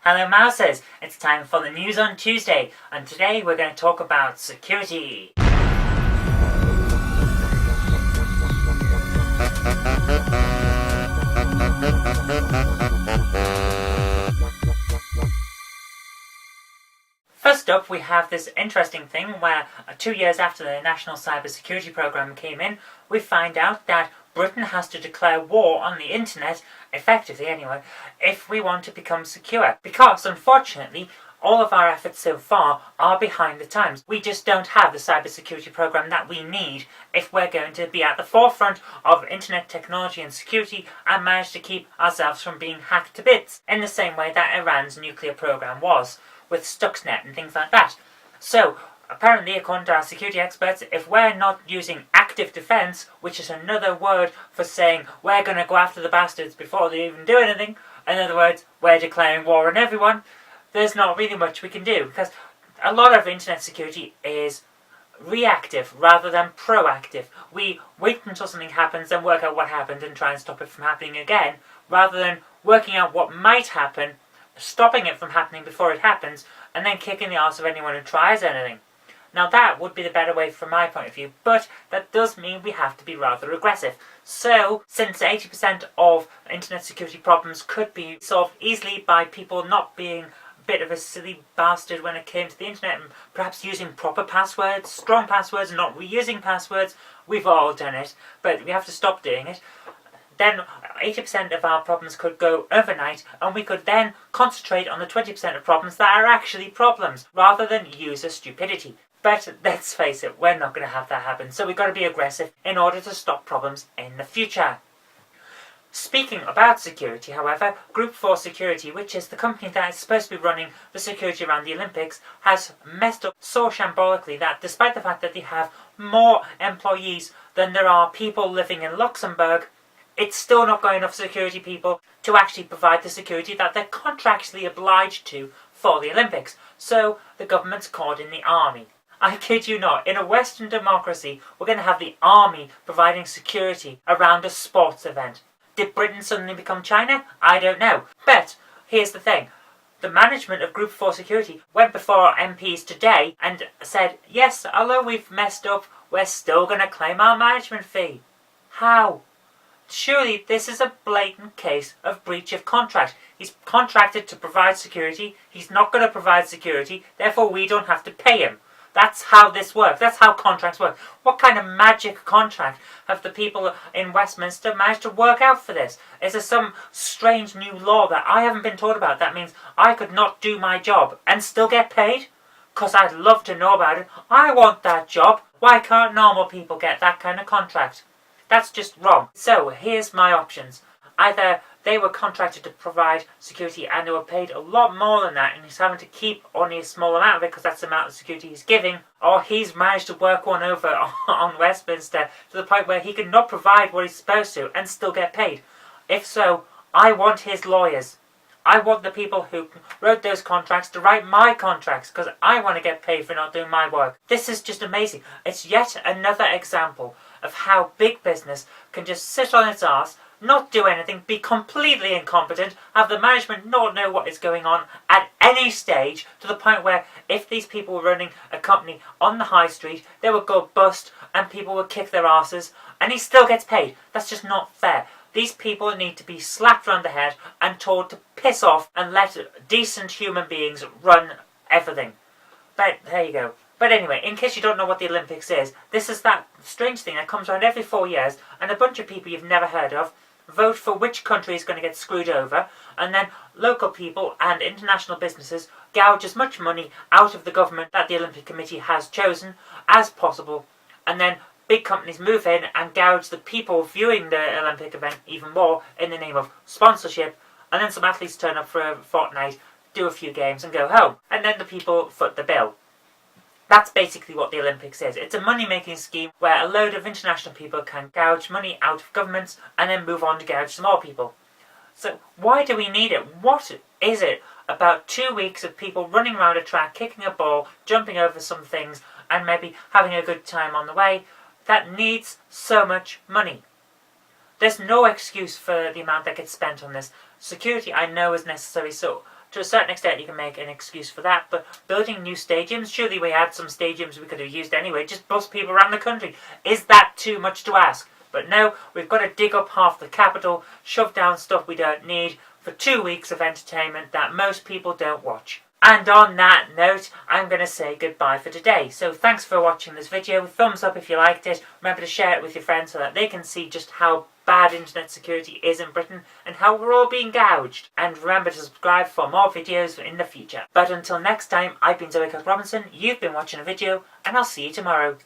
Hello Mousers, it's time for the news on Tuesday, and today we're going to talk about security. First up, we have this interesting thing where 2 years after the National Cybersecurity Programme came in, we find out that Britain has to declare war on the internet, effectively anyway, if we want to become secure. Because, unfortunately, all of our efforts so far are behind the times. We just don't have the cybersecurity program that we need if we're going to be at the forefront of internet technology and security and manage to keep ourselves from being hacked to bits, in the same way that Iran's nuclear program was, with Stuxnet and things like that. So, apparently, according to our security experts, if we're not using active defense, which is another word for saying we're going to go after the bastards before they even do anything, in other words, we're declaring war on everyone, there's not really much we can do, because a lot of internet security is reactive rather than proactive. We wait until something happens and work out what happened and try and stop it from happening again, rather than working out what might happen, stopping it from happening before it happens, and then kicking the arse of anyone who tries anything. Now that would be the better way from my point of view, but that does mean we have to be rather aggressive. So, since 80% of internet security problems could be solved easily by people not being a bit of a silly bastard when it came to the internet and perhaps using proper passwords, strong passwords, and not reusing passwords, we've all done it, but we have to stop doing it. Then 80% of our problems could go overnight, and we could then concentrate on the 20% of problems that are actually problems, rather than user stupidity. But let's face it, we're not going to have that happen, so we've got to be aggressive in order to stop problems in the future. Speaking about security, however, Group 4 Security, which is the company that is supposed to be running the security around the Olympics, has messed up so shambolically that despite the fact that they have more employees than there are people living in Luxembourg, it's still not got enough security people to actually provide the security that they're contractually obliged to for the Olympics. So the government's called in the army. I kid you not, in a Western democracy, we're going to have the army providing security around a sports event. Did Britain suddenly become China? I don't know. But here's the thing. The management of Group 4 Security went before MPs today and said, yes, although we've messed up, we're still going to claim our management fee. How? Surely this is a blatant case of breach of contract. He's contracted to provide security, he's not going to provide security, therefore we don't have to pay him. That's how this works. That's how contracts work. What kind of magic contract have the people in Westminster managed to work out for this? Is there some strange new law that I haven't been told about that means I could not do my job and still get paid? Because I'd love to know about it. I want that job. Why can't normal people get that kind of contract? That's just wrong. So, here's my options. Either they were contracted to provide security and they were paid a lot more than that and he's having to keep only a small amount of it because that's the amount of security he's giving, or he's managed to work one over on Westminster to the point where he can not provide what he's supposed to and still get paid. If so, I want his lawyers. I want the people who wrote those contracts to write my contracts because I want to get paid for not doing my work. This is just amazing. It's yet another example of how big business can just sit on its arse, not do anything, be completely incompetent, have the management not know what is going on at any stage, to the point where if these people were running a company on the high street, they would go bust and people would kick their asses and he still gets paid. That's just not fair. These people need to be slapped round the head and told to piss off and let decent human beings run everything. But there you go. But anyway, in case you don't know what the Olympics is, this is that strange thing that comes around every 4 years and a bunch of people you've never heard of vote for which country is going to get screwed over, and then local people and international businesses gouge as much money out of the government that the Olympic Committee has chosen as possible, and then big companies move in and gouge the people viewing the Olympic event even more in the name of sponsorship, and then some athletes turn up for a fortnight, do a few games and go home, and then the people foot the bill. That's basically what the Olympics is. It's a money-making scheme where a load of international people can gouge money out of governments and then move on to gouge some more people. So why do we need it? What is it about 2 weeks of people running around a track, kicking a ball, jumping over some things, and maybe having a good time on the way that needs so much money? There's no excuse for the amount that gets spent on this. Security, I know, is necessary, so to a certain extent you can make an excuse for that, but building new stadiums, surely we had some stadiums we could have used anyway, just bus people around the country. Is that too much to ask? But no, we've got to dig up half the capital, shove down stuff we don't need for 2 weeks of entertainment that most people don't watch. And on that note, I'm going to say goodbye for today. So thanks for watching this video. Thumbs up if you liked it. Remember to share it with your friends so that they can see just how bad internet security is in Britain and how we're all being gouged. And remember to subscribe for more videos in the future. But until next time, I've been Kirk-Robinson, you've been watching a video, and I'll see you tomorrow.